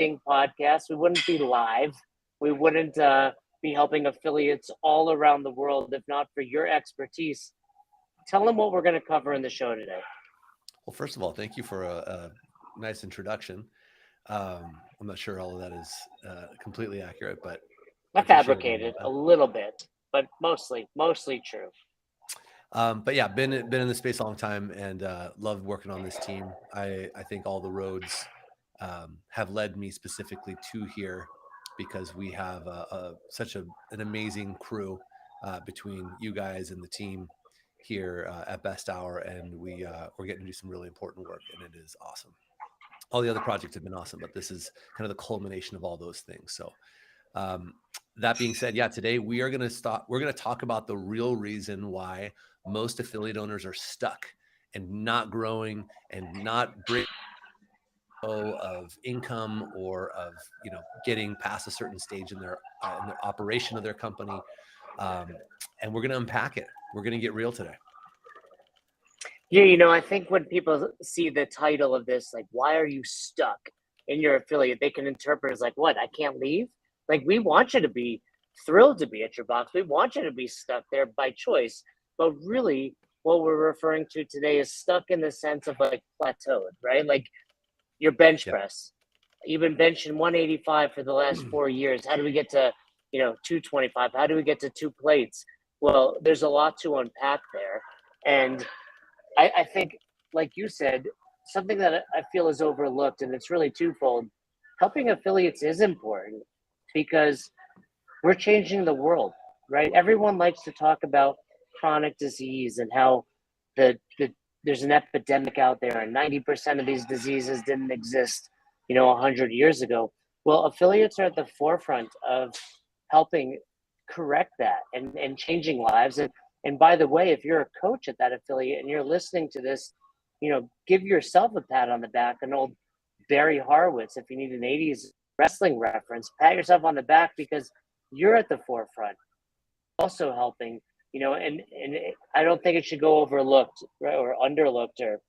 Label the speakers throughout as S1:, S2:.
S1: podcast. We wouldn't be live. We wouldn't be helping affiliates all around the world if not for your expertise. Tell them what we're going to cover in the show today.
S2: Well, first of all, thank you for a nice introduction. I'm not sure all of that is completely accurate, but
S1: I fabricated a little bit, but mostly true.
S2: But yeah, been in the space a long time and loved working on this team. I think all the roads have led me specifically to here because we have such an amazing crew between you guys and the team here at Best Hour, and we're getting to do some really important work, and it is awesome. All the other projects have been awesome, but this is kind of the culmination of all those things. So that being said, yeah, today we're going to talk about the real reason why most affiliate owners are stuck and not growing and not bringing of income or of getting past a certain stage in their operation of their company, and we're going to unpack it. We're going to get real today.
S1: Yeah, I think when people see the title of this, like, why are you stuck in your affiliate, they can interpret as like, what, I can't leave? Like, we want you to be thrilled to be at your box. We want you to be stuck there by choice. But really, what we're referring to today is stuck in the sense of like plateaued, right? Like your bench press. You've been benching 185 for the last 4 years. How do we get to, 225? How do we get to 2 plates? Well, there's a lot to unpack there. And I think, like you said, something that I feel is overlooked, and it's really twofold. Helping affiliates is important because we're changing the world, right? Everyone likes to talk about chronic disease and how there's an epidemic out there, and 90% of these diseases didn't exist, 100 years ago. Well, affiliates are at the forefront of helping correct that and changing lives. And by the way, if you're a coach at that affiliate and you're listening to this, give yourself a pat on the back. An old Barry Horowitz, if you need an 80s wrestling reference, pat yourself on the back because you're at the forefront, also helping, and I don't think it should go overlooked, right, or underlooked or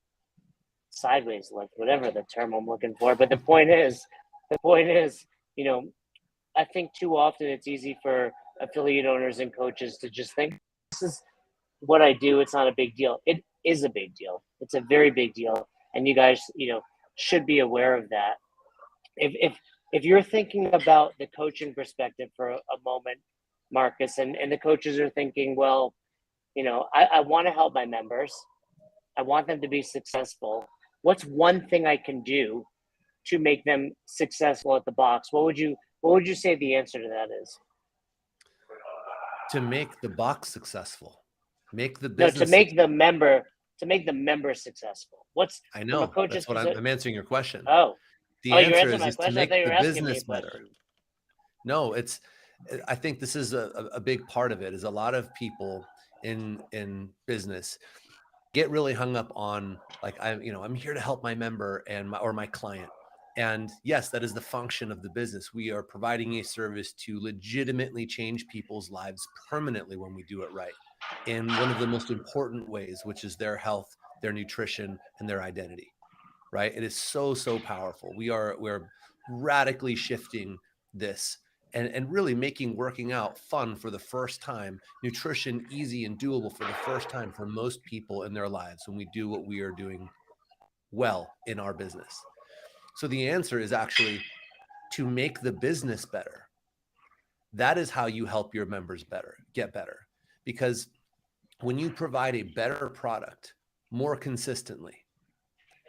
S1: sideways looked, whatever the term I'm looking for. But the point is, I think too often it's easy for affiliate owners and coaches to just think, this is what I do. It's not a big deal. It is a big deal. It's a very big deal. And you guys, should be aware of that. If you're thinking about the coaching perspective for a moment, Markus, and the coaches are thinking, well, I want to help my members. I want them to be successful. What's one thing I can do to make them successful at the box? What would you say the answer to that is?
S2: To make the box successful, make the business.
S1: No, to make the member successful.
S2: I know. That's what I'm answering your question.
S1: Oh,
S2: the answer is to make the business better. No, I think this is a big part of it. Is a lot of people in business get really hung up on, like, I'm here to help my member or my client. And yes, that is the function of the business. We are providing a service to legitimately change people's lives permanently when we do it right, in one of the most important ways, which is their health, their nutrition, and their identity, right? It is so powerful. We're radically shifting this and really making working out fun for the first time, nutrition easy and doable for the first time for most people in their lives when we do what we are doing well in our business. So the answer is actually to make the business better. That is how you help your members get better. Because when you provide a better product more consistently,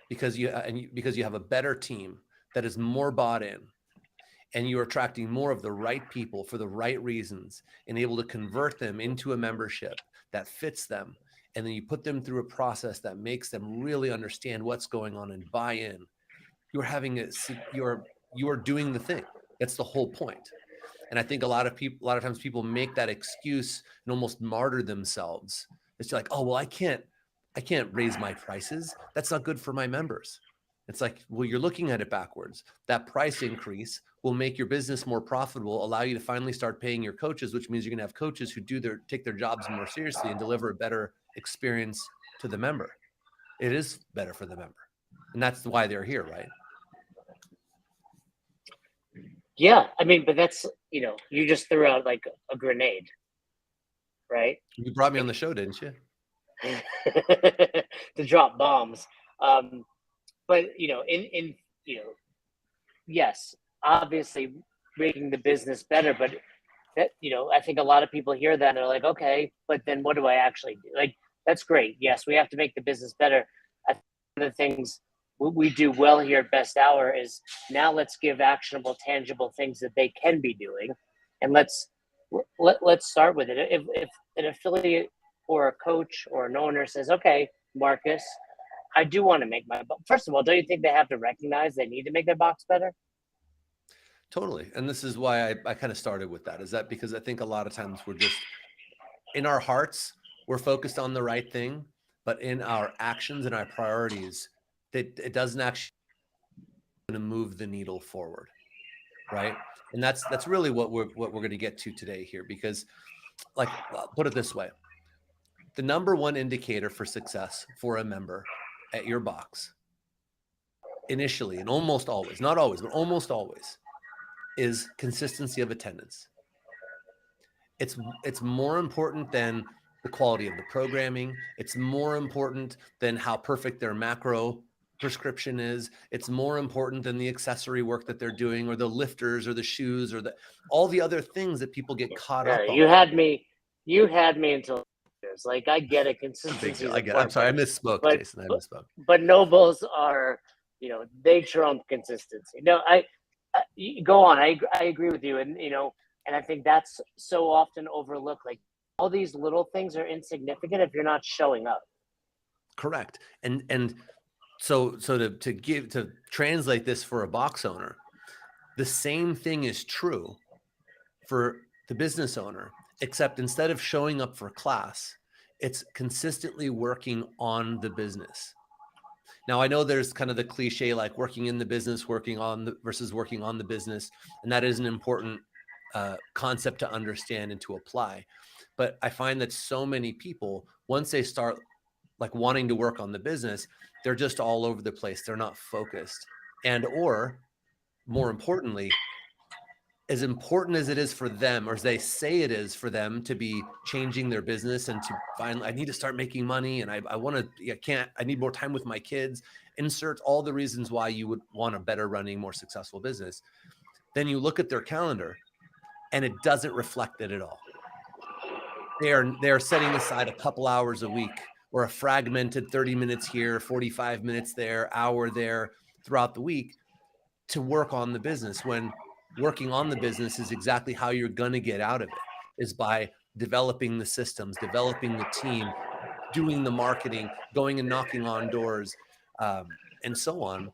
S2: because you have a better team that is more bought in, and you're attracting more of the right people for the right reasons and able to convert them into a membership that fits them, and then you put them through a process that makes them really understand what's going on and buy in, you're doing the thing. That's the whole point. And I think a lot of times people make that excuse and almost martyr themselves. It's like, oh, well, I can't raise my prices. That's not good for my members. It's like, well, you're looking at it backwards. That price increase will make your business more profitable, allow you to finally start paying your coaches, which means you're going to have coaches who take their jobs more seriously and deliver a better experience to the member. It is better for the member. And that's why they're here, right?
S1: Yeah, I mean, but that's, you just threw out like a grenade, right?
S2: You brought me on the show, didn't you?
S1: To drop bombs. But yes, obviously making the business better, but that, I think a lot of people hear that and they're like, okay, but then what do I actually do? Like, that's great. Yes, we have to make the business better. I think one of the things we do well here at Best Hour is now let's give actionable, tangible things that they can be doing, and let's start with it. If an affiliate or a coach or an owner says, okay, Markus, I do want to make my, first of all, don't you think they have to recognize they need to make their box better?
S2: Totally. And this is why I kind of started with that, is that because I think a lot of times we're just in our hearts, we're focused on the right thing, but in our actions and our priorities, that it doesn't actually move the needle forward. Right. And that's really what we're going to get to today here, because like, put it this way, the number one indicator for success for a member at your box initially, and almost always, not always, but almost always, is consistency of attendance. It's more important than the quality of the programming. It's more important than how perfect their macro prescription is. It's more important than the accessory work that they're doing, or the lifters, or the shoes, or all the other things that people get caught up on.
S1: You had me until years. Like, I get it. Consistency.
S2: I get it. I'm sorry, I misspoke, Jason. I misspoke.
S1: But nobles are, they trump consistency. No, I go on. I agree with you, and and I think that's so often overlooked. Like, all these little things are insignificant if you're not showing up.
S2: Correct. And so to translate this for a box owner, the same thing is true for the business owner, except instead of showing up for class, it's consistently working on the business. Now, I know there's kind of the cliche, like working in the business, versus working on the business. And that is an important concept to understand and to apply. But I find that so many people, once they start like wanting to work on the business, they're just all over the place. They're not focused. And, or more importantly, as important as it is for them, or as they say it is for them, to be changing their business and to find, I need to start making money, and I need more time with my kids, insert all the reasons why you would want a better running, more successful business. Then you look at their calendar and it doesn't reflect it at all. They're setting aside a couple hours a week, or a fragmented 30 minutes here, 45 minutes there, hour there throughout the week to work on the business, when working on the business is exactly how you're going to get out of it, is by developing the systems, developing the team, doing the marketing, going and knocking on doors, and so on,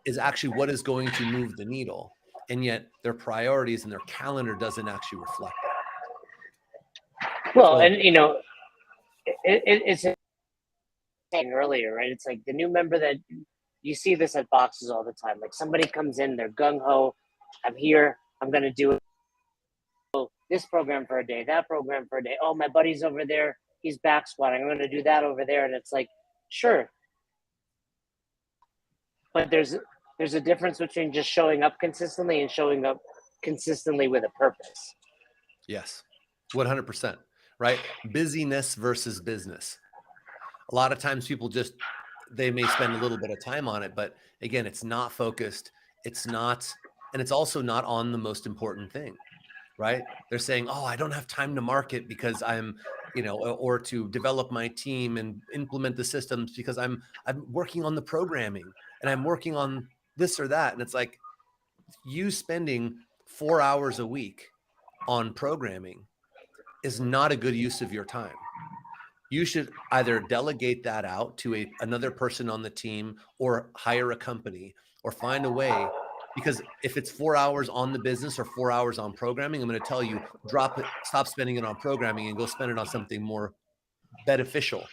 S2: is actually what is going to move the needle. And yet their priorities and their calendar doesn't actually reflect that.
S1: Well, and it's saying earlier, right? It's like the new member that you see this at boxes all the time. Like, somebody comes in, they're gung-ho, I'm here, I'm going to do it. This program for a day, that program for a day. Oh, my buddy's over there, he's back squatting, I'm going to do that over there. And it's like, sure. But there's a difference between just showing up consistently and showing up consistently with a purpose.
S2: Yes, 100%. Right? Busyness versus business. A lot of times people they may spend a little bit of time on it, but again, it's not focused. And it's also not on the most important thing, right? They're saying, oh, I don't have time to market because I'm, or to develop my team and implement the systems because I'm working on the programming and I'm working on this or that. And it's like, you spending 4 hours a week on programming is not a good use of your time. You should either delegate that out to another person on the team, or hire a company, or find a way. Because if it's 4 hours on the business or 4 hours on programming, I'm going to tell you, drop it, stop spending it on programming and go spend it on something more beneficial,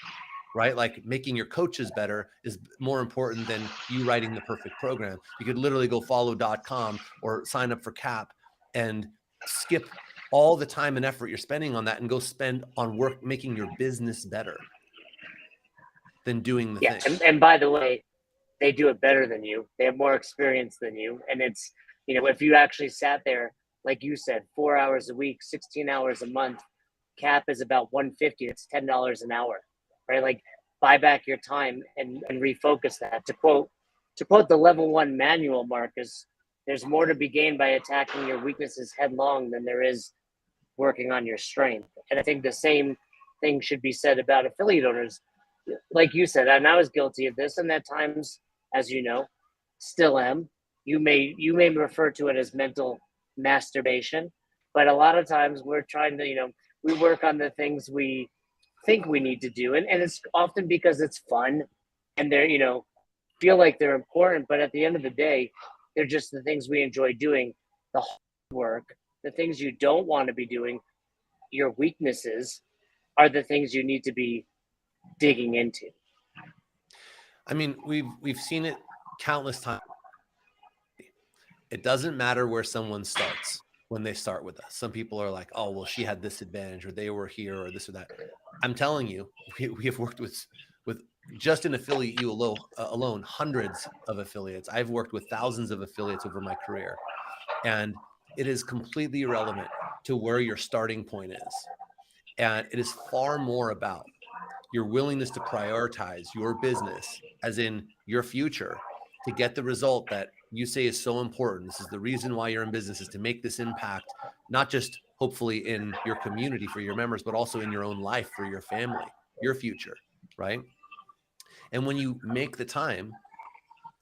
S2: right? Like making your coaches better is more important than you writing the perfect program. You could literally go follow.com or sign up for CAP and skip all the time and effort you're spending on that and go spend on work making your business better than doing the thing.
S1: And by the way, they do it better than you. They have more experience than you. And it's if you actually sat there, like you said, 4 hours a week, 16 hours a month, cap is about 150. It's $10 an hour, right? Like, buy back your time and refocus that. To quote the level 1 manual, Marcus, there's more to be gained by attacking your weaknesses headlong than there is working on your strength. And I think the same thing should be said about affiliate owners. Like you said, and I was guilty of this, and at times, as you know, still am. You may refer to it as mental masturbation, but a lot of times we're trying to, we work on the things we think we need to do, and it's often because it's fun, and they're, feel like they're important, but at the end of the day, they're just the things we enjoy doing. The hard work, the things you don't want to be doing, your weaknesses, are the things you need to be digging into.
S2: I mean, we've seen it countless times. It doesn't matter where someone starts when they start with us. Some people are like, oh, well, she had this advantage, or they were here, or this or that. I'm telling you, we have worked with just an affiliate alone, hundreds of affiliates. I've worked with thousands of affiliates over my career, and it is completely irrelevant to where your starting point is. And it is far more about your willingness to prioritize your business, as in your future, to get the result that you say is so important. This is the reason why you're in business, is to make this impact, not just hopefully in your community for your members, but also in your own life for your family, your future, right? And when you make the time,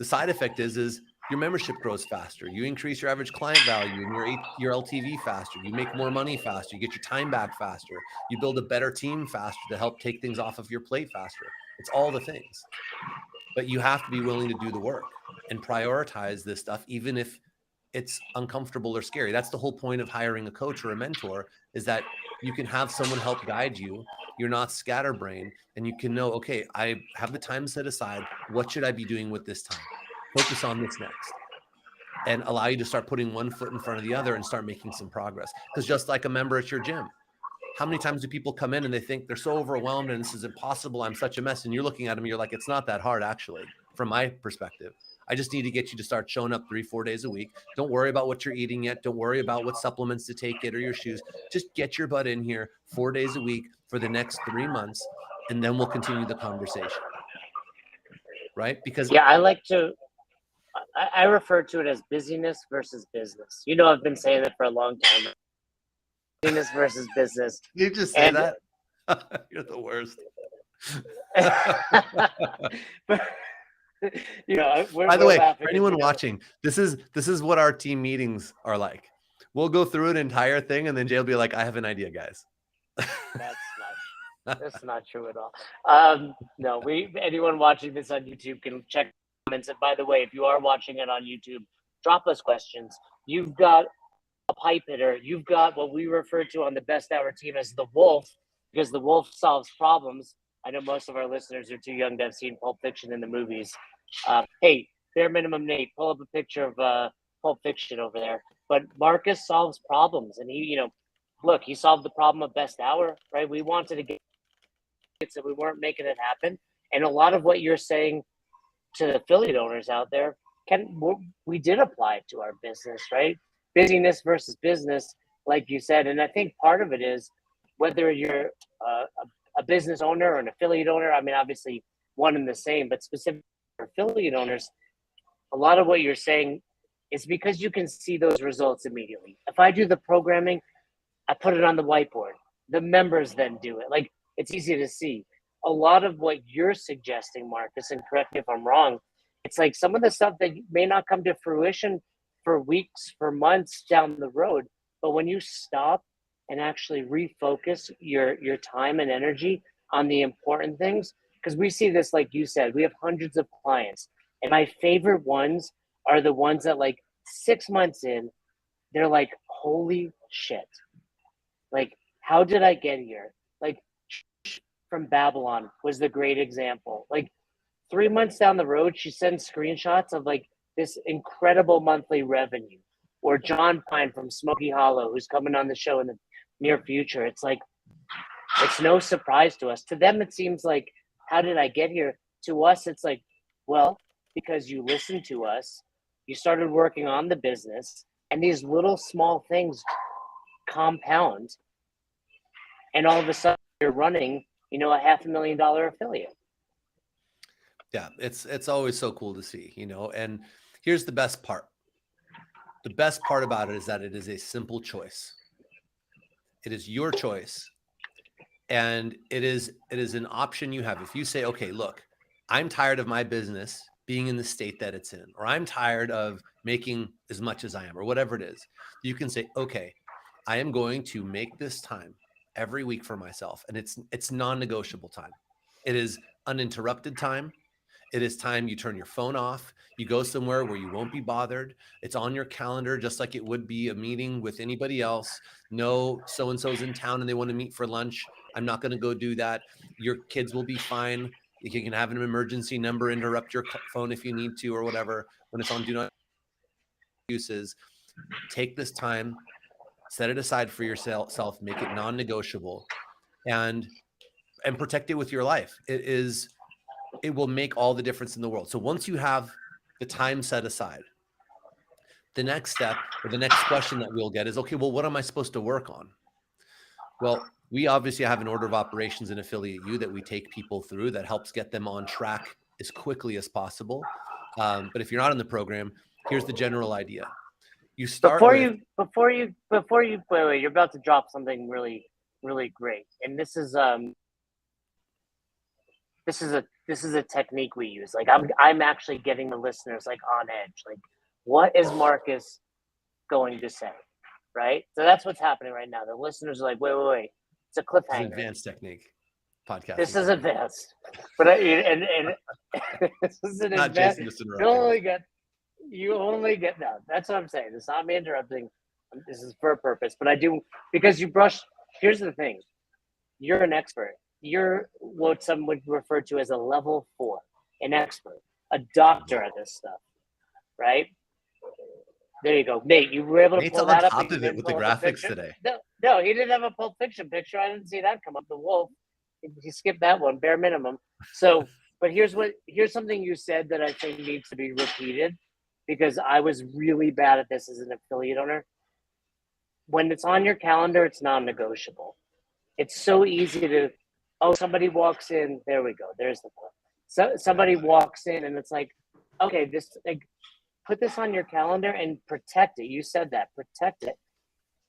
S2: the side effect is your membership grows faster. You increase your average client value and your LTV faster. You make more money faster. You get your time back faster. You build a better team faster to help take things off of your plate faster. It's all the things. But you have to be willing to do the work and prioritize this stuff, even if it's uncomfortable or scary. That's the whole point of hiring a coach or a mentor, is that you can have someone help guide you. You're not scatterbrained, and you can know, okay, I have the time set aside. What should I be doing with this time? Focus on this next, and allow you to start putting one foot in front of the other and start making some progress. Because just like a member at your gym, how many times do people come in and they think they're so overwhelmed and this is impossible, I'm such a mess, and you're looking at them, you're like, it's not that hard, actually, from my perspective. I just need to get you to start showing up 3-4 days a week. Don't worry about what you're eating yet. Don't worry about what supplements to take it or your shoes. Just get your butt in here 4 days a week for the next 3 months, and then we'll continue the conversation. Right? Because
S1: I refer to it as busyness versus business. I've been saying that for a long time. Busyness versus business.
S2: You just say that? You're the worst. By the way, for anyone watching, this is what our team meetings are like. We'll go through an entire thing, and then Jay will be like, I have an idea, guys.
S1: That's not true at all. No, anyone watching this on YouTube can check comments. And by the way, if you are watching it on YouTube, drop us questions. You've got a pipe hitter. You've got what we refer to on the Best Hour team as the wolf, because the wolf solves problems. I know most of our listeners are too young to have seen Pulp Fiction in the movies. Hey, bare minimum Nate, pull up a picture of Pulp Fiction over there. But Markus solves problems, and he solved the problem of Best Hour, right? We wanted to get it, so we weren't making it happen. And a lot of what you're saying to affiliate owners out there, we did apply it to our business, right? Busyness versus business, like you said. And I think part of it is whether you're a business owner or an affiliate owner. I mean, obviously one and the same, but specifically for affiliate owners, a lot of what you're saying is because you can see those results immediately. If I do the programming, I put it on the whiteboard. The members then do it. Like, it's easy to see. A lot of what you're suggesting, Markus, and correct me if I'm wrong, it's like some of the stuff that may not come to fruition for weeks, for months down the road. But when you stop and actually refocus your time and energy on the important things, because we see this, like you said, we have hundreds of clients. And my favorite ones are the ones that, like, 6 months in, they're like, holy shit. Like, how did I get here? Like, from Babylon was the great example. Like, 3 months down the road, she sends screenshots of like this incredible monthly revenue. Or John Pine from Smoky Hollow, who's coming on the show in the near future. It's like, it's no surprise to us. To them, it seems like, how did I get here? To us, it's like, well, because you listened to us, You started working on the business, and these little small things compound, and all of a sudden you're running, a $500,000 affiliate.
S2: Yeah, it's always so cool to see, and here's the best part. The best part about it is that it is a simple choice. It is your choice. And it is an option you have. If you say, okay, look, I'm tired of my business being in the state that it's in, or I'm tired of making as much as I am, or whatever it is, you can say, okay, I am going to make this time every week for myself. And it's non-negotiable time. It is uninterrupted time. It is time you turn your phone off. You go somewhere where you won't be bothered. It's on your calendar, just like it would be a meeting with anybody else. No, so-and-so's in town and they want to meet for lunch. I'm not going to go do that. Your kids will be fine. You can have an emergency number, interrupt your phone if you need to, or whatever. When it's on do not uses, take this time, set it aside for yourself, make it non-negotiable, and protect it with your life. It will make all the difference in the world. So once you have the time set aside, the next step or the next question that we'll get is, okay, well, what am I supposed to work on? Well, we obviously have an order of operations in Affiliate U that we take people through that helps get them on track as quickly as possible. But if you're not in the program, here's the general idea. You start
S1: before you wait, you're about to drop something really, really great. And this is a technique we use. Like I'm actually getting the listeners like on edge. Like, what is Markus going to say? Right? So that's what's happening right now. The listeners are like, wait. It's a cliffhanger.
S2: It's advanced technique podcast.
S1: This is advanced. But this is an
S2: not
S1: advanced.
S2: Jason just
S1: You only get no. That's what I'm saying. It's not me interrupting. This is for a purpose. But I do, because here's the thing. You're an expert. You're what some would refer to as a level 4, an expert, a doctor at this stuff, right? There you go, Nate. You were able to pull that up.
S2: On top of it with the graphics today.
S1: No, he didn't have a Pulp Fiction picture. I didn't see that come up. The wolf. He skipped that one, bare minimum. So, but here's something you said that I think needs to be repeated, because I was really bad at this as an affiliate owner. When it's on your calendar, it's non-negotiable. It's so easy to, somebody walks in. There we go. There's the point. So somebody walks in and it's like, okay, put this on your calendar and protect it. You said that, protect it.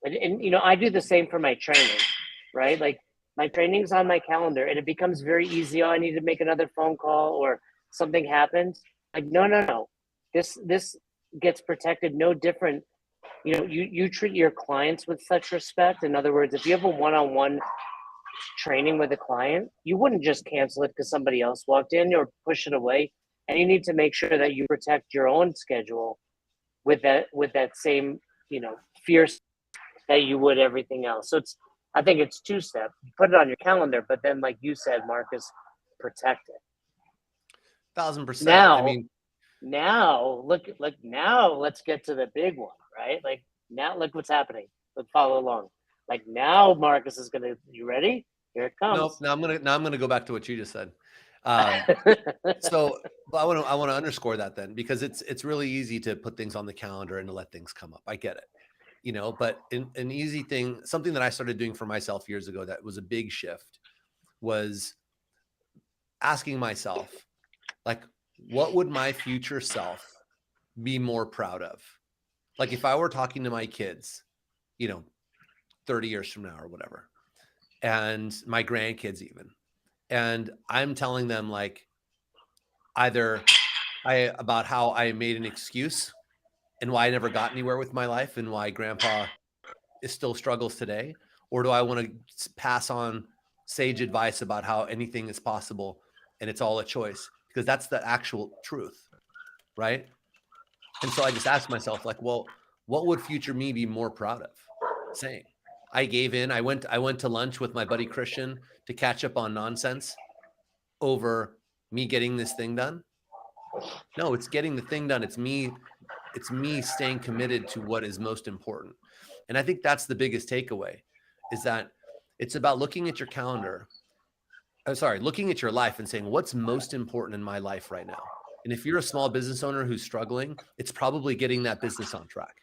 S1: And I do the same for my training, right? Like my training's on my calendar and it becomes very easy. I need to make another phone call or something happens. Like, no. This gets protected no different. You treat your clients with such respect. In other words, if you have a one-on-one training with a client, you wouldn't just cancel it because somebody else walked in or push it away. And you need to make sure that you protect your own schedule with that same, fierce that you would everything else. So I think it's 2-step. Put it on your calendar, but then, like you said, Markus, protect it.
S2: 1000%.
S1: Now let's get to the big one, right? Like now, look what's happening. Let's follow along. Like now, Markus is gonna. You ready? Here it comes.
S2: Nope. Now I'm gonna go back to what you just said. So I want to underscore that then, because it's really easy to put things on the calendar and to let things come up. I get it, but an easy thing, something that I started doing for myself years ago that was a big shift, was asking myself, like, what would my future self be more proud of? Like if I were talking to my kids, 30 years from now or whatever, and my grandkids even, and I'm telling them like either about how I made an excuse and why I never got anywhere with my life and why grandpa still struggles today, or do I want to pass on sage advice about how anything is possible and it's all a choice, because that's the actual truth, right? And so I just asked myself, like, well, what would future me be more proud of saying? I gave in. I went to lunch with my buddy Christian to catch up on nonsense over me getting this thing done. No, it's getting the thing done. It's me staying committed to what is most important. And I think that's the biggest takeaway, is that it's about looking at your calendar. Looking at your life and saying, what's most important in my life right now? And if you're a small business owner who's struggling, it's probably getting that business on track.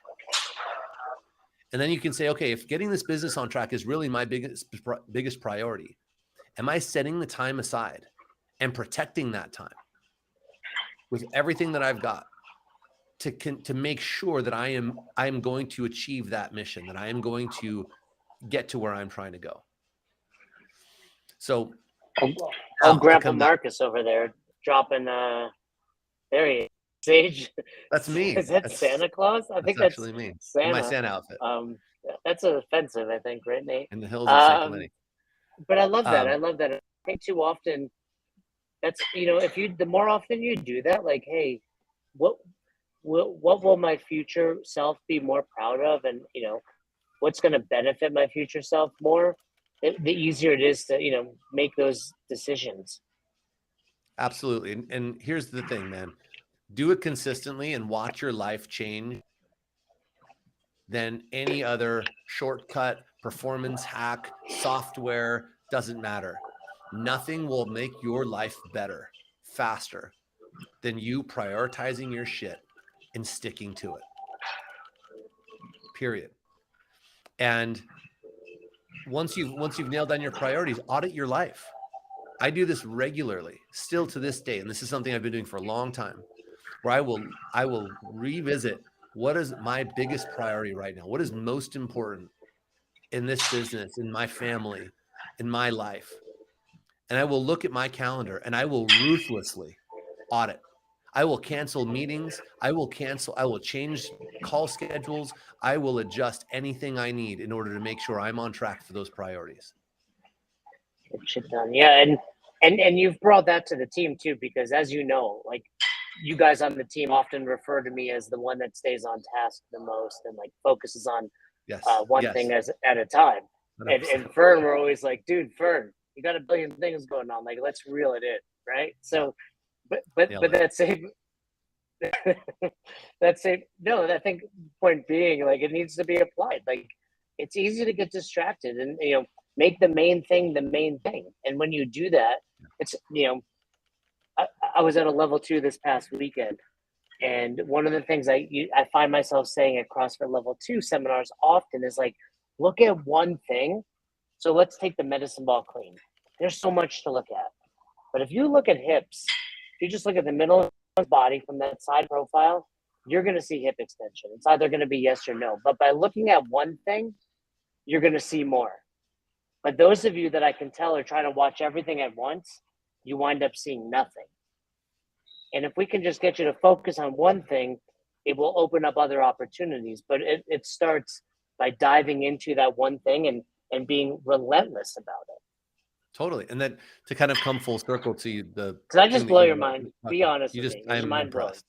S2: And then you can say, okay, if getting this business on track is really my biggest priority, am I setting the time aside and protecting that time with everything that I've got to make sure that I am going to achieve that mission, that I am going to get to where I'm trying to go. So
S1: Grandpa Markus over there dropping there he is. Sage.
S2: That's me.
S1: Is that Santa Claus? I think that's
S2: actually me.
S1: Santa.
S2: In my Santa outfit.
S1: That's offensive, I think, right, Nate?
S2: In the hills of St. Clement.
S1: But I love that. I think too often that's, if the more often you do that, like, hey, what will my future self be more proud of? And, what's going to benefit my future self more? The easier it is to, make those decisions.
S2: Absolutely. And here's the thing, man. Do it consistently and watch your life change than any other shortcut, performance hack, software, doesn't matter. Nothing will make your life better, faster than you prioritizing your shit and sticking to it. Period. And once you've nailed down your priorities, audit your life. I do this regularly, still to this day, and this is something I've been doing for a long time, where I will revisit what is my biggest priority right now? What is most important in this business, in my family, in my life? And I will look at my calendar and I will ruthlessly audit. I will cancel meetings. I will change call schedules. I will adjust anything I need in order to make sure I'm on track for those priorities.
S1: Get shit done. Yeah. And you've brought that to the team too, because as you know, like, you guys on the team often refer to me as the one that stays on task the most and like focuses on one thing at a time. And Fern, we're always like, dude, Fern, you got a billion things going on. Like, let's reel it in, right? So, but that same, I think point being, like, it needs to be applied. Like, it's easy to get distracted and make the main thing the main thing. And when you do that, it's I was at a level 2 this past weekend, and one of the things I find myself saying at CrossFit level 2 seminars often is like, look at one thing. So let's take the medicine ball clean. There's so much to look at, but if you look at hips, if you just look at the middle of the body from that side profile, you're going to see hip extension. It's either going to be yes or no, but by looking at one thing, you're going to see more. But those of you that I can tell are trying to watch everything at once, you wind up seeing nothing. And if we can just get you to focus on one thing, it will open up other opportunities. But it starts by diving into that one thing and being relentless about it.
S2: Totally. And then to kind of come full circle to because
S1: I just blow your mind. Be honest with me.
S2: I'm impressed.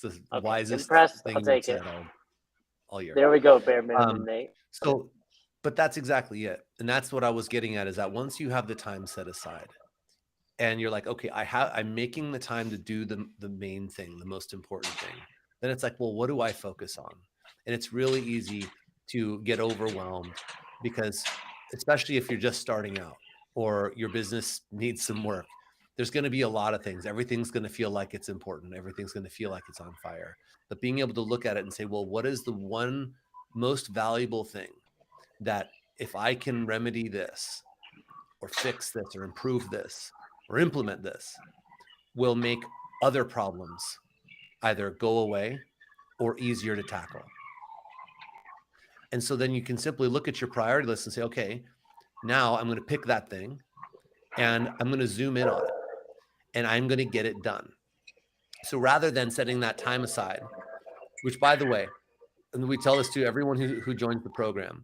S2: It's the wisest thing you've said all year.
S1: There we go, bare minimum, Nate.
S2: So, but that's exactly it. And that's what I was getting at, is that once you have the time set aside and you're like, okay, I'm making the time to do the main thing, the most important thing, then it's like, well, what do I focus on? And it's really easy to get overwhelmed, because especially if you're just starting out or your business needs some work, there's going to be a lot of things. Everything's going to feel like it's important. Everything's going to feel like it's on fire. But being able to look at it and say, well, what is the one most valuable thing that if I can remedy this or fix this or improve this or implement this, will make other problems either go away or easier to tackle. And so then you can simply look at your priority list and say, okay, now I'm going to pick that thing and I'm going to zoom in on it and I'm going to get it done. So rather than setting that time aside, which, by the way, and we tell this to everyone who joins the program,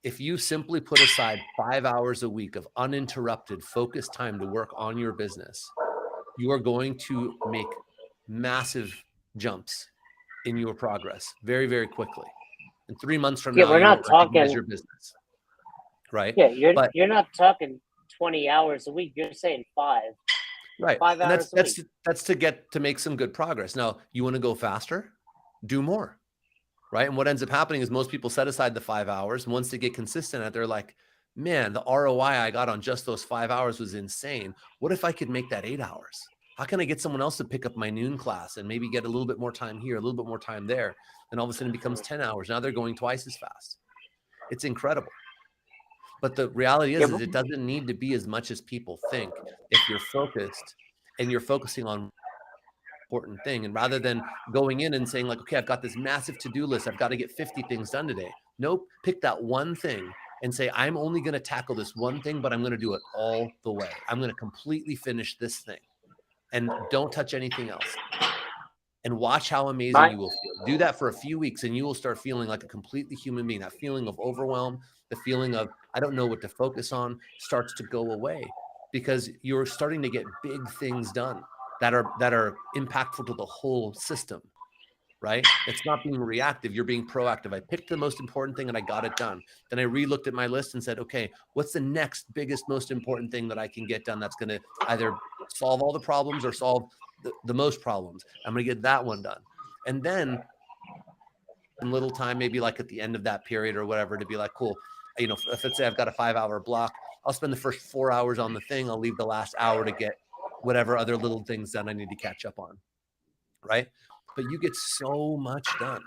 S2: if you simply put aside 5 hours a week of uninterrupted, focused time to work on your business, you are going to make massive jumps in your progress very, very quickly. And 3 months from now,
S1: we're not talking
S2: your business, right?
S1: Yeah, you're not talking 20 hours a week. You're saying 5.
S2: Right.
S1: 5 hours a week.
S2: That's to make some good progress. Now, you want to go faster? Do more. Right. And what ends up happening is most people set aside the 5 hours. And once they get consistent at it, they're like, man, the ROI I got on just those 5 hours was insane. What if I could make that 8 hours? How can I get someone else to pick up my noon class and maybe get a little bit more time here, a little bit more time there? And all of a sudden it becomes 10 hours. Now they're going twice as fast. It's incredible. But the reality is it doesn't need to be as much as people think if you're focused and you're focusing on important thing. And rather than going in and saying like, okay, I've got this massive to-do list, I've got to get 50 things done today. Nope. Pick that one thing and say, I'm only going to tackle this one thing, but I'm going to do it all the way. I'm going to completely finish this thing and don't touch anything else. And watch how amazing you will feel. Do that for a few weeks and you will start feeling like a completely human being. That feeling of overwhelm, the feeling of, I don't know what to focus on, starts to go away because you're starting to get big things done that are impactful to the whole system, right? It's not being reactive. You're being proactive. I picked the most important thing and I got it done. Then I re-looked at my list and said, okay, what's the next biggest, most important thing that I can get done that's going to either solve all the problems or solve the most problems? I'm going to get that one done. And then some little time, maybe like at the end of that period or whatever, to be like, cool, you know, if let's say I've got a 5-hour block, I'll spend the first 4 hours on the thing. I'll leave the last hour to get whatever other little things that I need to catch up on. Right. But you get so much done.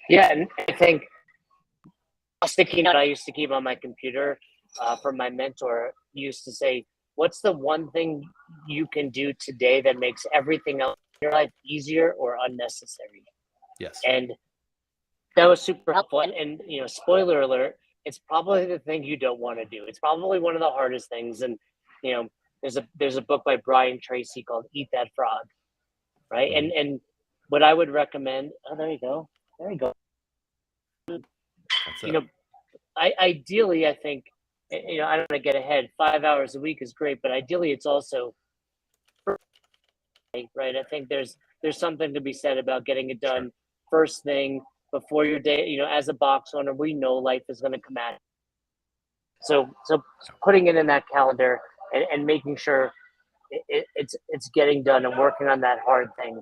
S1: Yeah. And I think a sticky note I used to keep on my computer from my mentor used to say, what's the one thing you can do today that makes everything else in your life easier or unnecessary?
S2: Yes.
S1: And that was super helpful. And you know, spoiler alert, it's probably the thing you don't want to do. It's probably one of the hardest things. And, you know, there's a book by Brian Tracy called Eat That Frog. Right.
S2: Mm-hmm.
S1: And what I would recommend, there you go. You know, ideally, I think, you know, I don't want to get ahead. 5 hours a week is great, but ideally it's also right. I think there's something to be said about getting it done first thing before your day. You know, as a box owner, we know life is going to come at you. So putting it in that calendar and making sure it's getting done and working on that hard thing.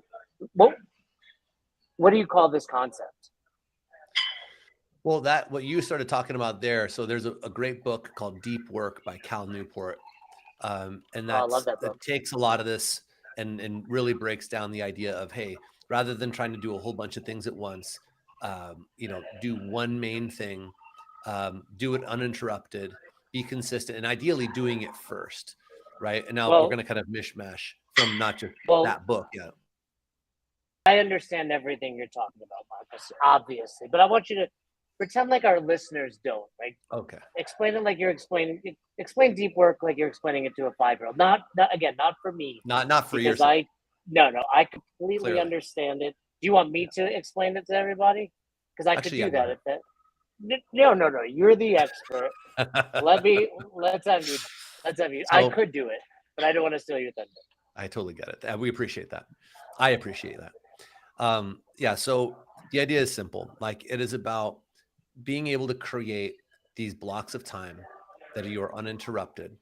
S1: What do you call this concept?
S2: Well, what you started talking about there. So there's a great book called Deep Work by Cal Newport. And
S1: I love that book.
S2: It takes a lot of this and really breaks down the idea of, hey, rather than trying to do a whole bunch of things at once, you know, do one main thing, do it uninterrupted, be consistent, and ideally doing it first. Right. And now we're going to kind of mishmash from not just that book. Yeah.
S1: I understand everything you're talking about, Markus, obviously, but I want you to pretend like our listeners don't. Like,
S2: okay,
S1: explain it like you're explain deep work like you're explaining it to a 5-year-old. Not for me.
S2: Not for
S1: because
S2: yourself.
S1: I completely understand it. Do you want me to explain it to everybody? Because I could do that. No. You're the expert. Let's have you. So, I could do it, but I don't want to steal your thunder.
S2: I totally get it. We appreciate that. I appreciate that. Yeah. So the idea is simple. Like, it is about being able to create these blocks of time that you are uninterrupted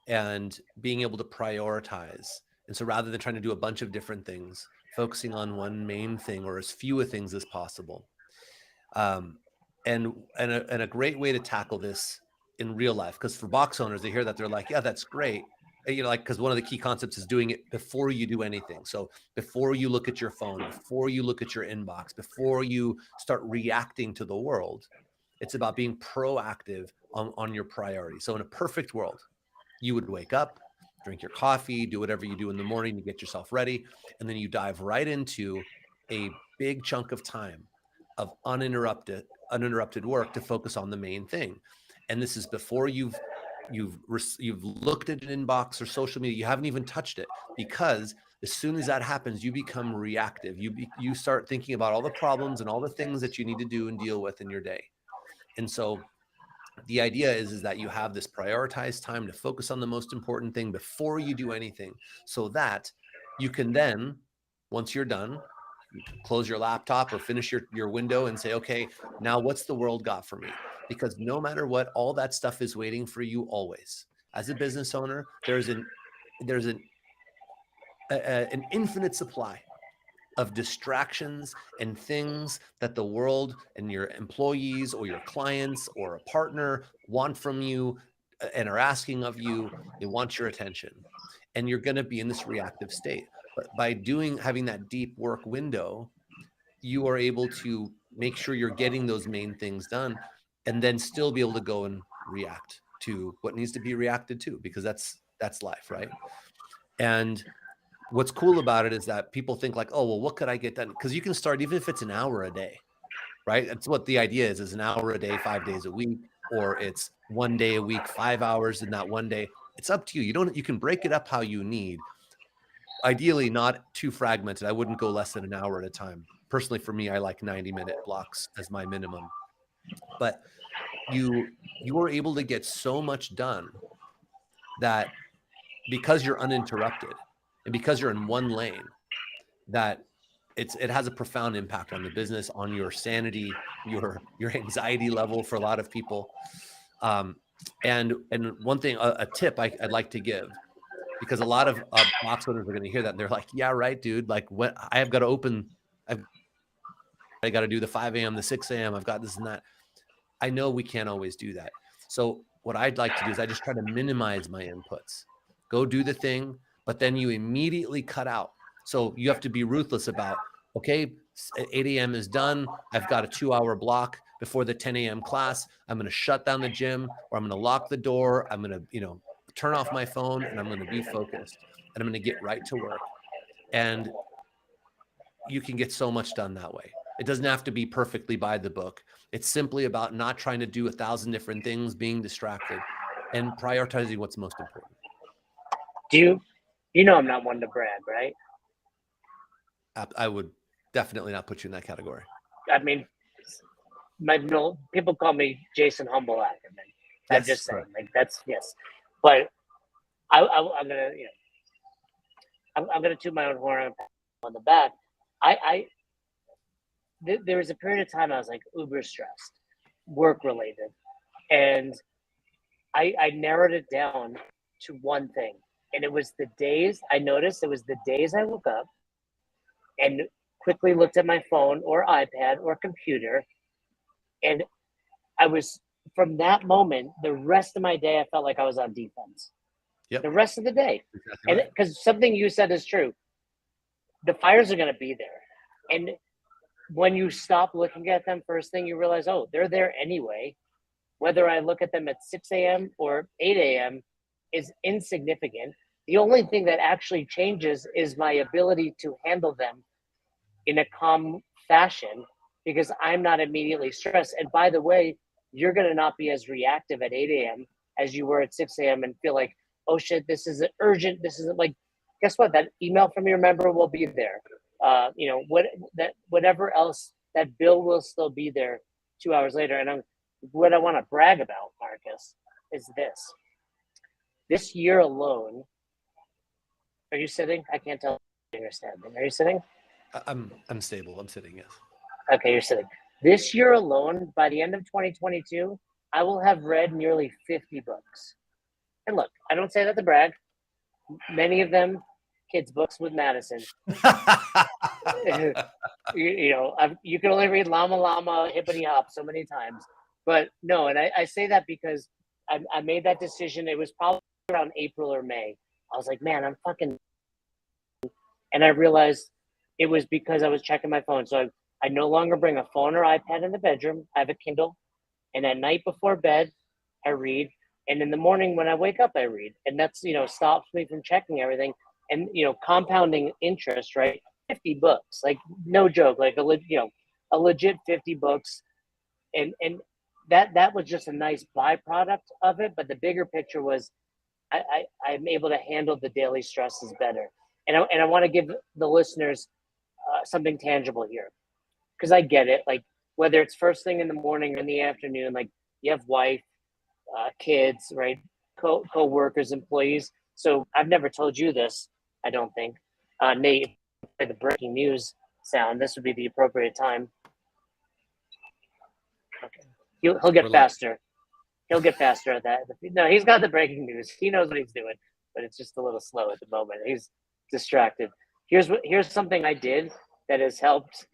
S2: and being able to prioritize. And so rather than trying to do a bunch of different things, focusing on one main thing or as few things as possible. And a great way to tackle this in real life, because for box owners, they hear that, they're like, yeah, that's great. You know, like, because one of the key concepts is doing it before you do anything. So before you look at your phone, before you look at your inbox, before you start reacting to the world, it's about being proactive on your priority. So in a perfect world, you would wake up, drink your coffee, do whatever you do in the morning to get yourself ready. And then you dive right into a big chunk of time of uninterrupted work to focus on the main thing. And this is before you've looked at an inbox or social media. You haven't even touched it, because as soon as that happens, you become reactive. You start thinking about all the problems and all the things that you need to do and deal with in your day. And so the idea is that you have this prioritized time to focus on the most important thing before you do anything, so that you can then, once you're done, close your laptop or finish your window and say, okay, now what's the world got for me? Because no matter what, all that stuff is waiting for you always. As a business owner, there's an infinite supply of distractions and things that the world and your employees or your clients or a partner want from you and are asking of you. They want your attention, and you're going to be in this reactive state. But by having that deep work window, you are able to make sure you're getting those main things done, and then still be able to go and react to what needs to be reacted to, because that's life, right? And what's cool about it is that people think like, oh, well, what could I get done? Because you can start even if it's an hour a day, right? That's what the idea is an hour a day, 5 days a week, or it's 1 day a week, 5 hours in that one day. It's up to you. You can break it up how you need. Ideally, not too fragmented. I wouldn't go less than an hour at a time. Personally, for me, I like 90-minute blocks as my minimum. But you are able to get so much done that because you're uninterrupted and because you're in one lane, that it has a profound impact on the business, on your sanity, your anxiety level for a lot of people. And one thing, a tip I'd like to give, because a lot of box owners are going to hear that and they're like, yeah, right, dude. Like, when I have got to open, I got to do the 5 a.m., the 6 a.m. I've got this and that. I know we can't always do that. So what I'd like to do is I just try to minimize my inputs. Go do the thing, but then you immediately cut out. So you have to be ruthless about, okay, 8 a.m. is done. I've got a 2-hour block before the 10 a.m. class. I'm going to shut down the gym, or I'm going to lock the door. I'm going to, turn off my phone, and I'm going to be focused, and I'm going to get right to work. And you can get so much done that way. It doesn't have to be perfectly by the book. It's simply about not trying to do 1,000 different things, being distracted, and prioritizing what's most important.
S1: You know I'm not one to brag, right?
S2: I would definitely not put you in that category.
S1: I mean, people call me Jason Humble Ackerman. I'm just saying, like, that's, yes. But I'm gonna, I'm gonna toot my own horn on the back. There was a period of time I was like uber stressed, work related, and I narrowed it down to one thing, and it was the days I noticed. It was the days I woke up and quickly looked at my phone or iPad or computer, and I was, from that moment, the rest of my day, I felt like I was on defense. Yep. The rest of the day. Exactly. And because something you said is true, the fires are going to be there. And when you stop looking at them first thing, you realize, oh, they're there anyway. Whether I look at them at 6 a.m. or 8 a.m. is insignificant. The only thing that actually changes is my ability to handle them in a calm fashion, because I'm not immediately stressed. And by the way, you're going to not be as reactive at 8 a.m. as you were at 6 a.m. and feel like, oh shit, this is urgent. This isn't like, guess what? That email from your member will be there. Whatever else, that bill will still be there 2 hours later. And what I want to brag about, Markus, is this. This year alone, are you sitting? I can't tell if you're standing. Are you sitting?
S2: I'm stable. I'm sitting, yes.
S1: Okay, you're sitting. This year alone, by the end of 2022, I will have read nearly 50 books. And look, I don't say that to brag. Many of them kids' books with Madison. You can only read Llama Llama, Hippity Hop so many times. But no, and I say that because I made that decision. It was probably around April or May. I was like, man, I'm fucking. And I realized it was because I was checking my phone. So I no longer bring a phone or iPad in the bedroom. I have a Kindle. And at night before bed, I read. And in the morning when I wake up, I read. And that's, stops me from checking everything. And, compounding interest, right? 50 books, like no joke, like a legit 50 books. And that was just a nice byproduct of it. But the bigger picture was I'm able to handle the daily stresses better. And I want to give the listeners something tangible here, because I get it. Like, whether it's first thing in the morning or in the afternoon, like you have wife, kids, right? Co-workers, employees. So I've never told you this, I don't think. Nate, the breaking news sound, this would be the appropriate time. Okay. He'll get faster. He'll get faster at that. No, he's got the breaking news. He knows what he's doing, but it's just a little slow at the moment. He's distracted. Here's something I did that has helped.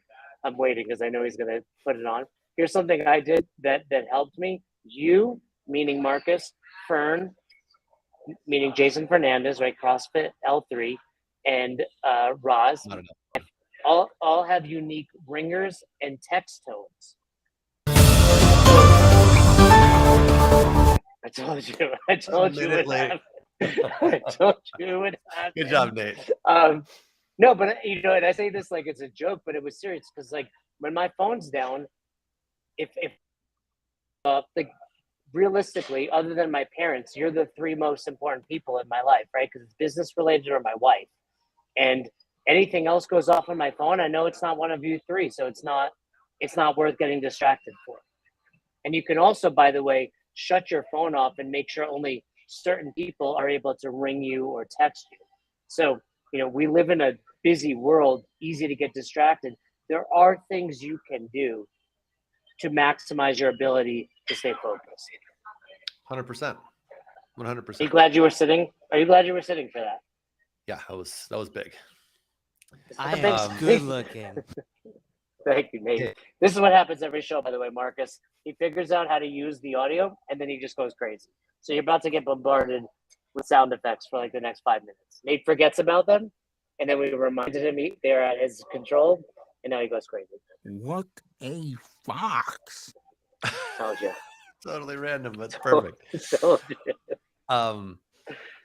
S1: I'm waiting because I know he's going to put it on. Here's something I did that helped me. You, meaning Markus, Fern, meaning Jason Fernandez, right? CrossFit L3, and Roz, all have unique ringers and text tones. I told you it happened. I told you it happened.
S2: Good job, Nate.
S1: No, but and I say this like it's a joke, but it was serious because like when my phone's down, if like realistically, other than my parents, you're the three most important people in my life, right? Because it's business related or my wife, and anything else goes off on my phone, I know it's not one of you three, so it's not worth getting distracted for. And you can also, by the way, shut your phone off and make sure only certain people are able to ring you or text you. So, we live in a busy world, easy to get distracted. There are things you can do to maximize your ability to stay focused.
S2: 100%. 100%.
S1: Are you glad you were sitting for that?
S2: Yeah, that was big.
S3: I am good looking.
S1: Thank you, Nate. This is what happens every show, by the way, Marcus. He figures out how to use the audio, and then he just goes crazy. So you're about to get bombarded with sound effects for like the next 5 minutes. Nate forgets about them, and then we reminded him they're at his control, and now he goes crazy.
S3: What a fox!
S1: Told you.
S2: Totally random, but it's perfect.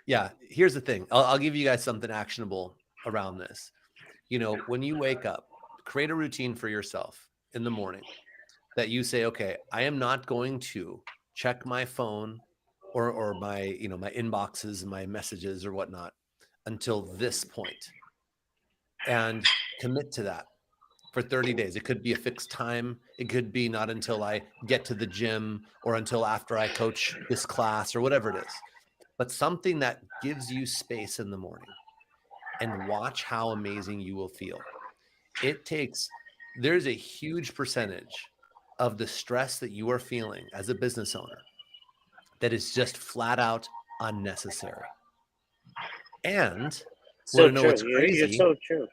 S2: Yeah, here's the thing. I'll give you guys something actionable around this. When you wake up, create a routine for yourself in the morning that you say, okay, I am not going to check my phone or my, my inboxes and my messages or whatnot until this point, and commit to that for 30 days. It could be a fixed time. It could be not until I get to the gym or until after I coach this class or whatever it is, but something that gives you space in the morning, and watch how amazing you will feel. There's a huge percentage of the stress that you are feeling as a business owner that is just flat out unnecessary. And
S1: so
S2: want to know what's crazy?
S1: You're so true.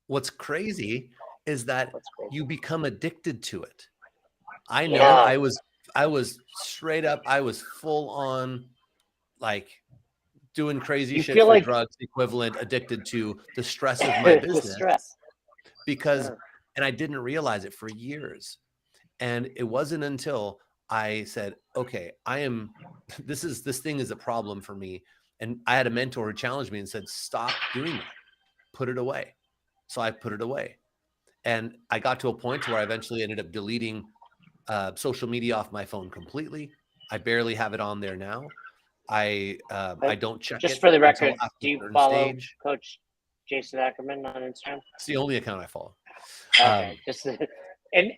S2: What's crazy is that you become addicted to it. I know.
S1: Yeah.
S2: I was straight up. I was full on, like, doing crazy shit for drugs equivalent, addicted to the stress of my business.
S1: The stress.
S2: Because, and I didn't realize it for years. And it wasn't until I said, okay, this thing is a problem for me. And I had a mentor who challenged me and said, stop doing that, put it away. So I put it away. And I got to a point where I eventually ended up deleting social media off my phone completely. I barely have it on there now. I don't check it.
S1: Just for the record, do you follow Coach Jason Ackerman on Instagram?
S2: It's the only account I follow.
S1: Okay. And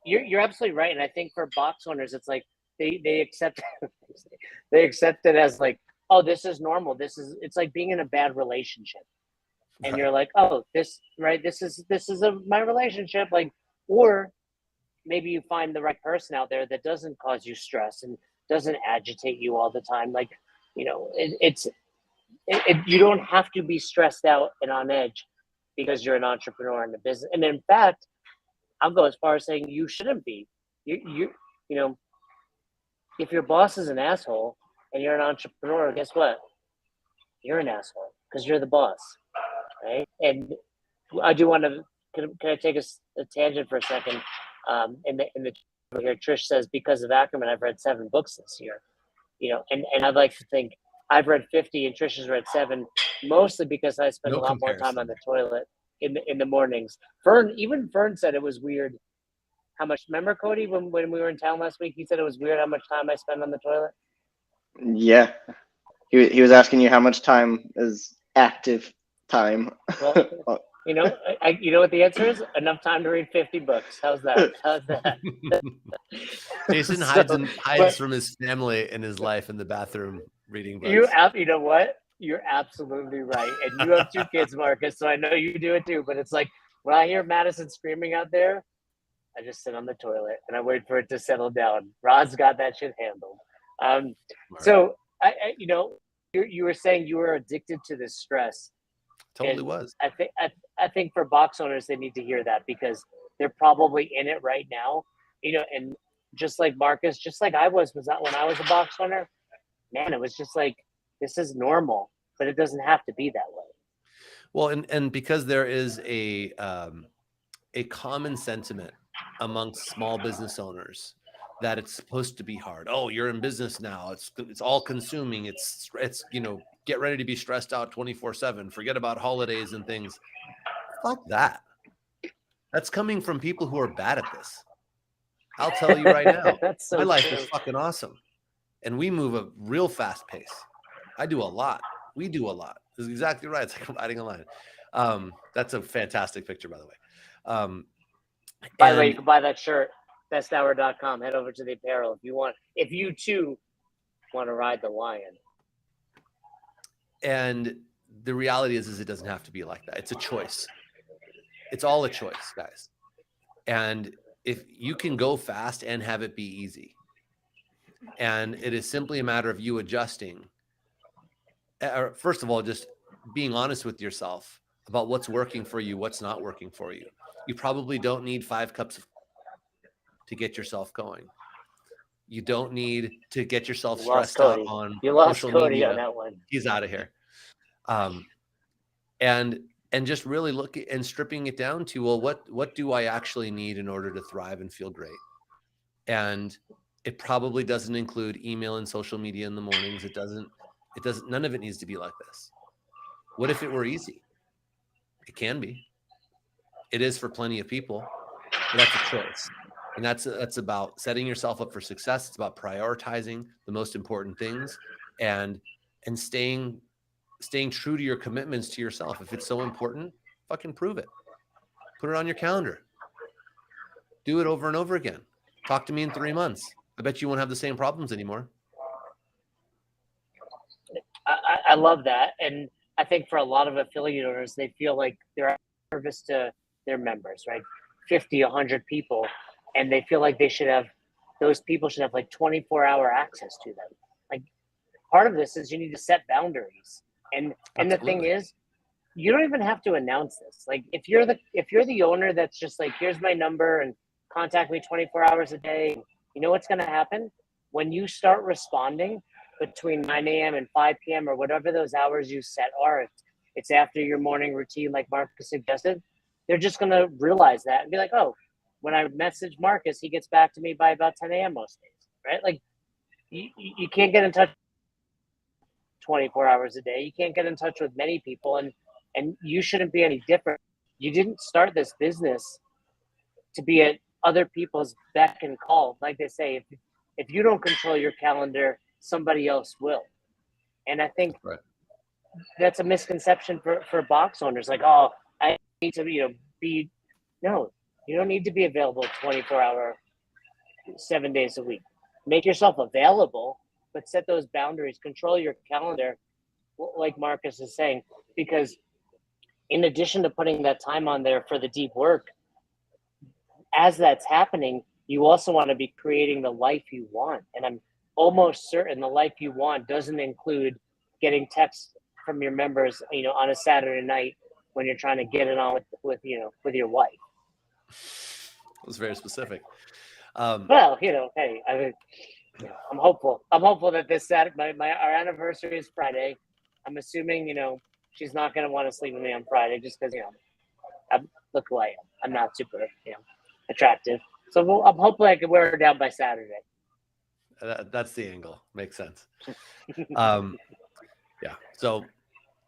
S1: you're absolutely right. And I think for box owners, it's like they accept it as like, oh, this is normal. It's like being in a bad relationship. And you're like, oh, this is my relationship. Like, or maybe you find the right person out there that doesn't cause you stress and doesn't agitate you all the time. Like, you don't have to be stressed out and on edge because you're an entrepreneur in the business. And in fact, I'll go as far as saying you shouldn't be. You if your boss is an asshole and you're an entrepreneur, guess what? You're an asshole because you're the boss, right? And I do want to. Can I take a tangent for a second? In the here, Trish says, because of Ackerman, I've read 7 books this year. And I'd like to think I've read 50 and Trish has read 7, mostly because I spend a lot more time on the toilet in the mornings. Vern said it was weird how much. Remember, Cody, when we were in town last week, he said it was weird how much time I spend on the toilet.
S4: Yeah, he was asking you how much time is active time.
S1: Well, you know what the answer is? Enough time to read 50 books. How's that?
S2: Jason hides from his family and his life in the bathroom reading books.
S1: You know what? You're absolutely right. And you have 2 kids, Marcus, so I know you do it too. But it's like when I hear Madison screaming out there, I just sit on the toilet and I wait for it to settle down. Rod's got that shit handled. So you were saying you were addicted to this stress.
S2: Totally was.
S1: I think for box owners, they need to hear that because they're probably in it right now. And just like Markus, just like I was that when I was a box owner, man, it was just like, this is normal, but it doesn't have to be that way.
S2: Well, and because there is a common sentiment amongst small business owners that it's supposed to be hard. Oh, you're in business now. It's all consuming. It's get ready to be stressed out 24/7. Forget about holidays and things. Fuck that. That's coming from people who are bad at this. I'll tell you right now,
S1: so
S2: my life
S1: true.
S2: is fucking awesome. And we move a real fast pace. I do a lot. We do a lot. This is exactly right. It's like riding a line. That's a fantastic picture, by the way.
S1: By the way, you can buy that shirt, besthour.com. Head over to the apparel if you too want to ride the lion.
S2: And the reality is it doesn't have to be like that. It's a choice. It's all a choice, guys. And if you can go fast and have it be easy, and it is simply a matter of you adjusting, or first of all, just being honest with yourself about what's working for you, what's not working for you. You probably don't need 5 cups of to get yourself going. You don't need to get yourself stressed out on social media.
S1: On that one.
S2: He's out of here. And just really look at and stripping it down to, well, what do I actually need in order to thrive and feel great? And it probably doesn't include email and social media in the mornings. It doesn't, none of it needs to be like this. What if it were easy? It can be. It is for plenty of people, but that's a choice. And that's about setting yourself up for success. It's about prioritizing the most important things and staying true to your commitments to yourself. If it's so important, fucking prove it. Put it on your calendar. Do it over and over again. Talk to me in 3 months. I bet you won't have the same problems anymore.
S1: I love that. And I think for a lot of affiliate owners, they feel like they're of service to their members, right? 50, 100 people. And they feel like those people should have like 24-hour access to them. Like, part of this is you need to set boundaries. And the thing is, you don't even have to announce this. Like, if you're the owner that's just like, here's my number and contact me 24 hours a day, you know what's going to happen? When you start responding between 9 a.m. and 5 p.m. or whatever those hours you set are, it's after your morning routine, like Markus suggested, they're just going to realize that and be like, oh, when I message Markus, he gets back to me by about 10 a.m. most days, right? Like, you can't get in touch 24 hours a day. You can't get in touch with many people, and you shouldn't be any different. You didn't start this business to be at other people's beck and call. Like they say, if you don't control your calendar, somebody else will. And I think that's a misconception for box owners. Like, oh, I need to be. No, you don't need to be available 24-hour, 7 days a week. Make yourself available, but set those boundaries. Control your calendar, like Markus is saying, because in addition to putting that time on there for the deep work, as that's happening, you also want to be creating the life you want. And I'm almost certain the life you want doesn't include getting texts from your members, on a Saturday night when you're trying to get it on with your wife.
S2: It was very specific.
S1: Well, hey, I'm hopeful. I'm hopeful that this Saturday, our anniversary is Friday. I'm assuming, she's not going to want to sleep with me on Friday just because, look who I am. I'm not super, attractive. So I'm hoping I can wear her down by Saturday.
S2: That's the angle. Makes sense. Yeah. So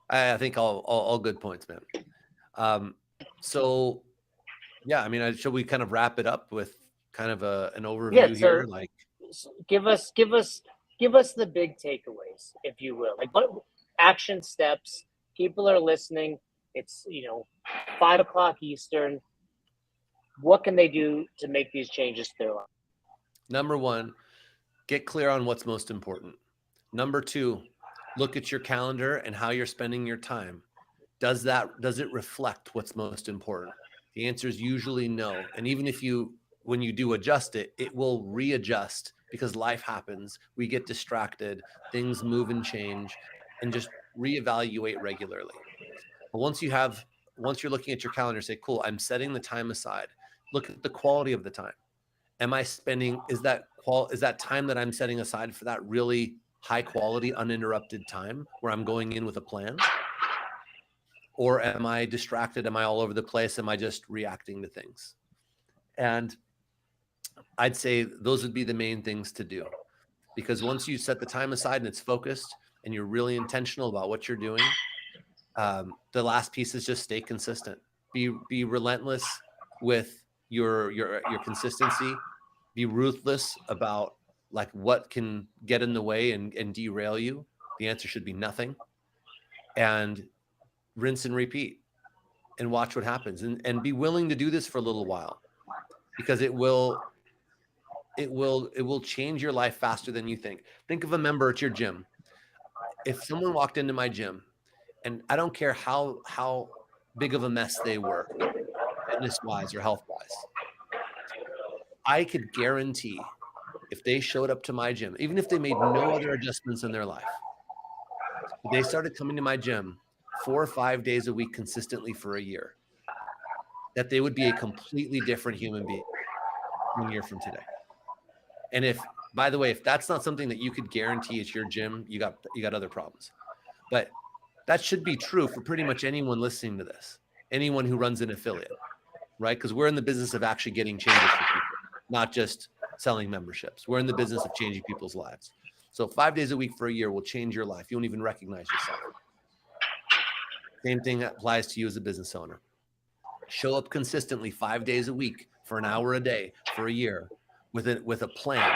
S2: I think all good points, man. So yeah, I mean, should we kind of wrap it up with kind of an overview here? Like,
S1: give us the big takeaways, if you will. Like, what action steps? People are listening. It's 5:00 Eastern. What can they do to make these changes to their life?
S2: Number 1, get clear on what's most important. Number 2, look at your calendar and how you're spending your time. Does it reflect what's most important? The answer is usually no. And even if when you do adjust it, it will readjust because life happens. We get distracted, things move and change, and just reevaluate regularly. But once you're looking at your calendar, say, cool, I'm setting the time aside. Look at the quality of the time. am I spending, is that time that I'm setting aside for that really high quality, uninterrupted time where I'm going in with a plan? Or am I distracted? Am I all over the place? Am I just reacting to things? And I'd say those would be the main things to do, because once you set the time aside and it's focused and you're really intentional about what you're doing, the last piece is just stay consistent. Be relentless with your consistency. Be ruthless about like what can get in the way and derail you. The answer should be nothing. And rinse and repeat and watch what happens, and be willing to do this for a little while, because it will change your life faster than you think. Think of a member at your gym. If someone walked into my gym, and I don't care how big of a mess they were, fitness wise or health wise, I could guarantee if they showed up to my gym, even if they made no other adjustments in their life, if they started coming to my gym 4 or 5 days a week consistently for a year, that they would be a completely different human being 1 year from today. And if, by the way, if that's not something that you could guarantee at your gym, you got other problems. But that should be true for pretty much anyone listening to this, anyone who runs an affiliate, right? Because we're in the business of actually getting changes for people, not just selling memberships. We're in the business of changing people's lives. So 5 days a week for a year will change your life. You won't even recognize yourself. Same thing applies to you as a business owner. Show up consistently 5 days a week for an hour a day for a year with a plan,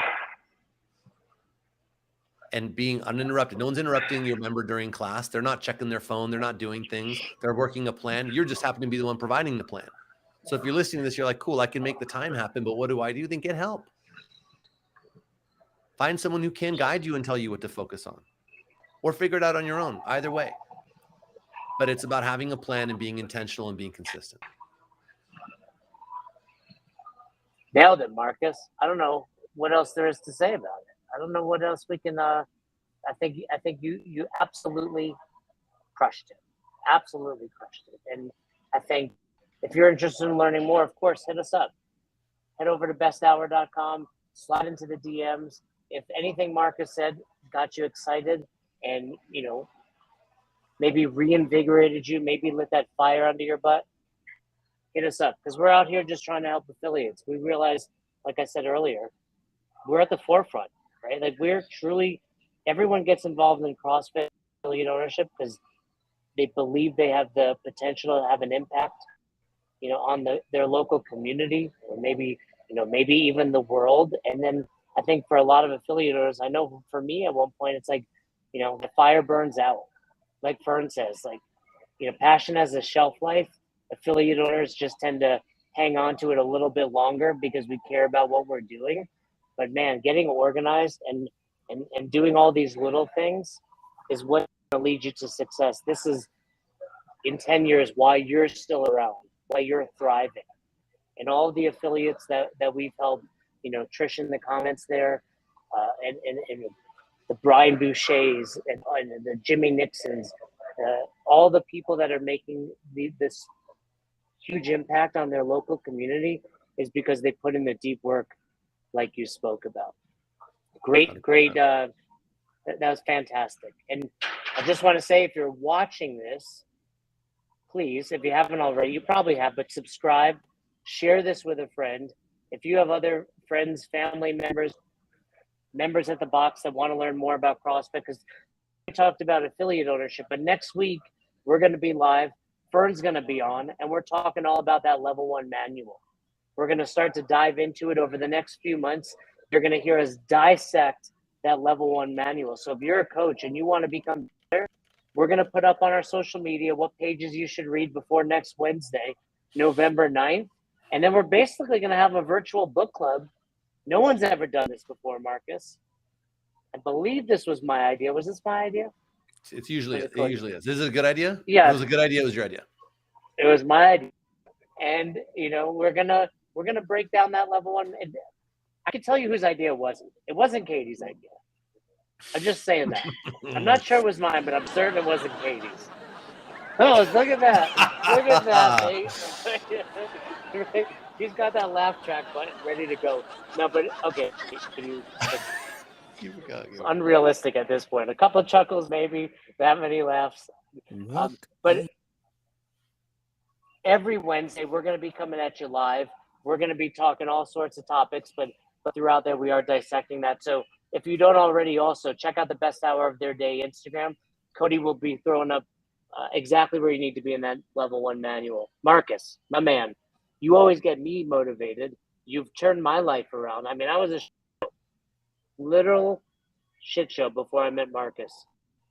S2: and being uninterrupted. No one's interrupting your member during class. They're not checking their phone. They're not doing things. They're working a plan. You're just happen to be the one providing the plan. So if you're listening to this, you're like, cool, I can make the time happen, but what do I do? Then get help. Find someone who can guide you and tell you what to focus on, or figure it out on your own. Either way. But it's about having a plan and being intentional and being consistent.
S1: Nailed it, Marcus. I don't know what else there is to say about it. I don't know what else we can. I think you absolutely crushed it. Absolutely crushed it. And I think if you're interested in learning more, of course, hit us up. Head over to besthour.com. Slide into the DMs. If anything Marcus said got you excited, and maybe reinvigorated you, maybe lit that fire under your butt, hit us up, because we're out here just trying to help affiliates. We realize, like I said earlier, we're at the forefront, right? Like we're truly, everyone gets involved in CrossFit affiliate ownership because they believe they have the potential to have an impact, on their local community, or maybe even the world. And then I think for a lot of affiliate owners, I know for me at one point, it's like, the fire burns out. Like Fern says, like, passion has a shelf life. Affiliate owners just tend to hang on to it a little bit longer because we care about what we're doing. But man, getting organized and doing all these little things is what's going to lead you to success. This is, in 10 years, why you're still around, why you're thriving. And all the affiliates that we've helped, Trish in the comments there, and the Brian Bouchers and the Jimmy Nixons, all the people that are making this huge impact on their local community is because they put in the deep work like you spoke about. Great. That was fantastic. And I just want to say, if you're watching this, please, if you haven't already, you probably have, but subscribe, share this with a friend. If you have other friends, family members at the box that want to learn more about CrossFit, because we talked about affiliate ownership, but next week we're going to be live. Fern's going to be on, and we're talking all about that level 1 manual. We're going to start to dive into it over the next few months. You're going to hear us dissect that level 1 manual. So if you're a coach and you want to become better, we're going to put up on our social media what pages you should read before next Wednesday, November 9th. And then we're basically going to have a virtual book club. No one's ever done this before, Marcus. I believe this was my idea. Was this my idea?
S2: It usually is. This is a good idea?
S1: Yeah.
S2: If it was a good idea, it was your idea.
S1: It was my idea. And, we're gonna break down that level 1. And I can tell you whose idea it wasn't. It wasn't Katie's idea. I'm just saying that. I'm not sure it was mine, but I'm certain it wasn't Katie's. Oh, look at that. Look at that. He's got that laugh track button ready to go. No, but okay.
S2: Keep it going.
S1: It's unrealistic at this point. A couple of chuckles, maybe. That many laughs. But every Wednesday, we're going to be coming at you live. We're going to be talking all sorts of topics, but throughout there, we are dissecting that. So if you don't already, also check out the Best Hour of Their Day Instagram. Cody will be throwing up exactly where you need to be in that level 1 manual. Markus, my man, you always get me motivated. You've turned my life around. I mean, I was a literal shit show before I met Markus.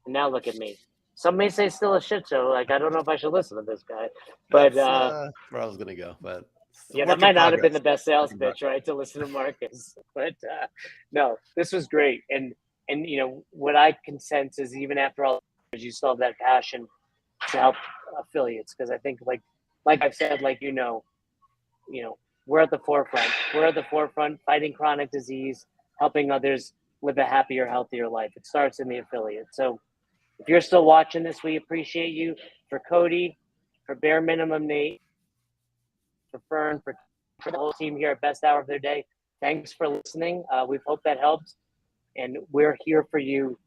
S1: And now look at me. Some may say still a shit show. Like, I don't know if I should listen to this guy. But
S2: that's where I was going to go. But
S1: yeah, that might not have been the best sales pitch, right? To listen to Markus. But no, this was great. And you know, what I can sense is even after all, you still have that passion to help affiliates. Because I think like I've said, like, you know, we're at the forefront. We're at the forefront fighting chronic disease, helping others live a happier, healthier life. It starts in the affiliate. So if you're still watching this, we appreciate you. For Cody, for Bare Minimum Nate, for Fern, for the whole team here at Best Hour of Their Day, thanks for listening. We hope that helped. And we're here for you